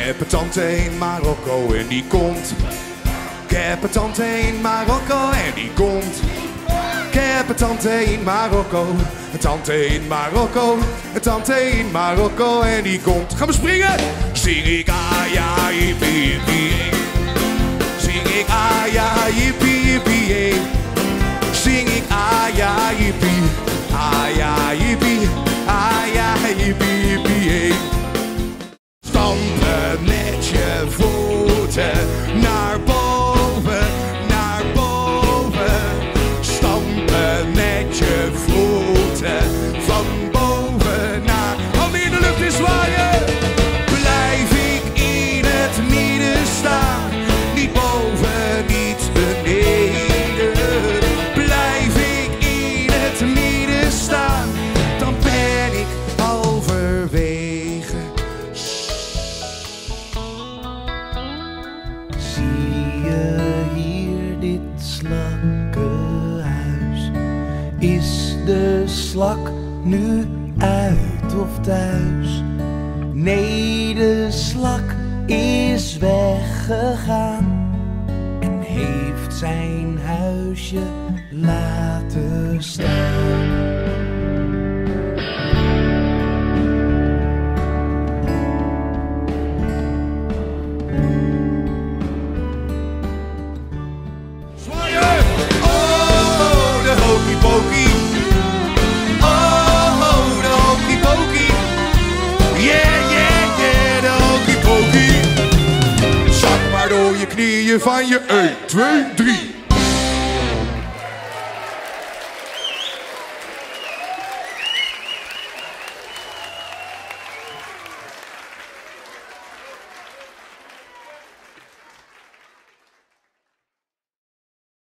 heb een tante in Marokko en die komt. Ik heb een tante in Marokko en die komt. Ik heb een tante in Marokko, een tante in Marokko, een tante in Marokko en die komt. Gaan we springen? Zing ik aja yippie yippie. Zing ik aja yippie yippie. Zing ik aja yippie, aja yippie, aja yippie yippie. Stampen met je voeten naar boven, naar boven. Stampen met je voeten van boven naar... Handen in de lucht en zwaaien. Blijf ik in het midden staan, niet boven, niet beneden. Blijf ik in het midden staan, dan ben ik halverwege. Zie je hier dit slakkenhuis? Is de slak nu uit of thuis? Nee, de slak is weggegaan en heeft zijn huisje laten staan. Zwaaien! Oh, de hokiepokie. Oh, de hokiepokie. Yeah, yeah, yeah, de hokiepokie. Zak maar door je knieën van je 1, 2, 3.